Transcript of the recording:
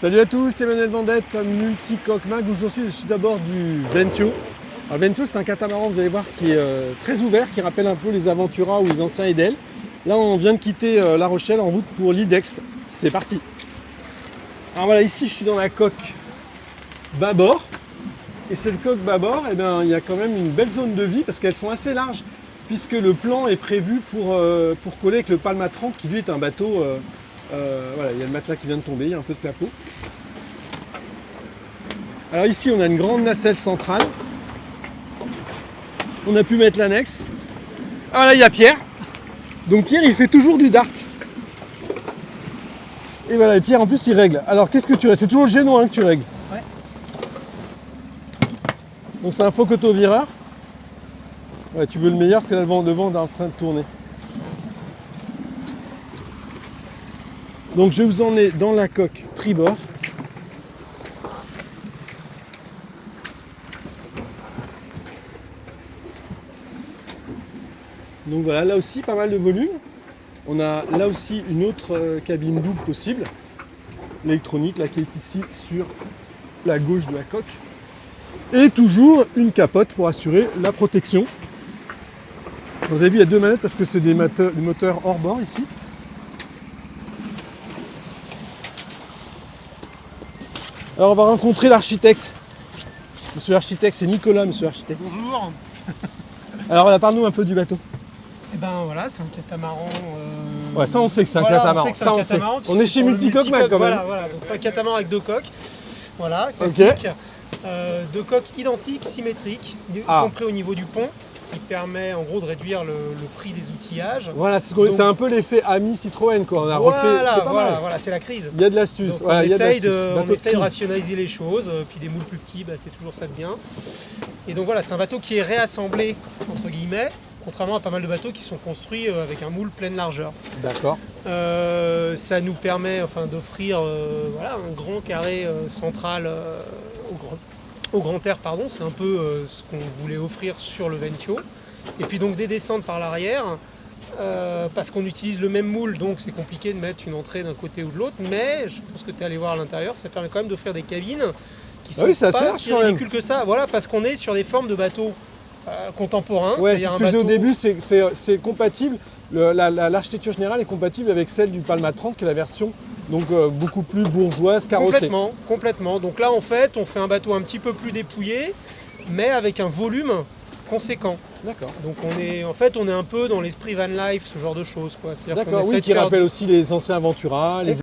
Salut à tous, c'est Emmanuel Vendette, multicoque mag. Aujourd'hui, je suis d'abord du Ventio. Alors, Ventio, c'est un catamaran, vous allez voir, qui est très ouvert, qui rappelle un peu les Aventura ou les anciens Edel. Là, on vient de quitter La Rochelle en route pour l'Idex. C'est parti. Alors voilà, ici, je suis dans la coque bâbord. Et cette coque bâbord, eh bien, il y a quand même une belle zone de vie parce qu'elles sont assez larges, puisque le plan est prévu pour coller avec le Palma 30, qui lui est un bateau. Voilà, il y a le matelas qui vient de tomber, il y a un peu de clapot. Alors ici, on a une grande nacelle centrale. On a pu mettre l'annexe. Ah là, il y a Pierre. Donc Pierre, il fait toujours du dart. Et voilà, et Pierre, en plus, il règle. Alors, qu'est-ce que tu règles? C'est toujours le génois que tu règles. Ouais. Donc c'est un faux coteau-vireur. Ouais, tu veux le meilleur parce que là, le vent est en train de tourner. Donc je vous en ai dans la coque tribord. Donc voilà, là aussi pas mal de volume. On a là aussi une autre cabine double possible, l'électronique là qui est ici sur la gauche de la coque. Et toujours une capote pour assurer la protection. Vous avez vu, il y a deux manettes parce que c'est des moteurs hors bord ici. Alors on va rencontrer l'architecte. Monsieur l'architecte, c'est Nicolas, monsieur l'architecte. Bonjour. Alors là, parle-nous un peu du bateau. Et ben voilà, c'est un catamaran. Ouais, ça on sait que c'est un voilà, catamaran. On sait que c'est un catamaran. On est chez Multicoque Mag quand même. Voilà, donc c'est un catamaran avec deux coques. Voilà, classique. Okay. Deux coques identiques, symétriques, y compris au niveau du pont, ce qui permet en gros de réduire le prix des outillages. Voilà, c'est un peu l'effet ami Citroën quoi. On a refait, c'est pas mal. Voilà, c'est la crise. Il y a de l'astuce. Donc, voilà, on essaye de rationaliser les choses, puis des moules plus petits, bah, c'est toujours ça de bien. Et donc voilà, c'est un bateau qui est réassemblé entre guillemets, contrairement à pas mal de bateaux qui sont construits avec un moule pleine largeur. D'accord. Ça nous permet d'offrir voilà, un grand carré central au grand air, pardon. C'est un peu ce qu'on voulait offrir sur le Ventio. Et puis donc des descentes par l'arrière, parce qu'on utilise le même moule, donc c'est compliqué de mettre une entrée d'un côté ou de l'autre, mais je pense que tu es allé voir à l'intérieur, ça permet quand même d'offrir des cabines qui sont pas si ridicules que ça. Voilà, parce qu'on est sur des formes de bateaux contemporains. Ouais, c'est ce que j'ai au début, c'est compatible. L'architecture générale est compatible avec celle du Palma 30, qui est la version donc beaucoup plus bourgeoise, carrossée. Complètement. Donc là, en fait, on fait un bateau un petit peu plus dépouillé, mais avec un volume conséquent. D'accord. Donc on est un peu dans l'esprit van life, ce genre de choses, quoi. D'accord, oui, qui rappelle aussi les anciens Aventura, les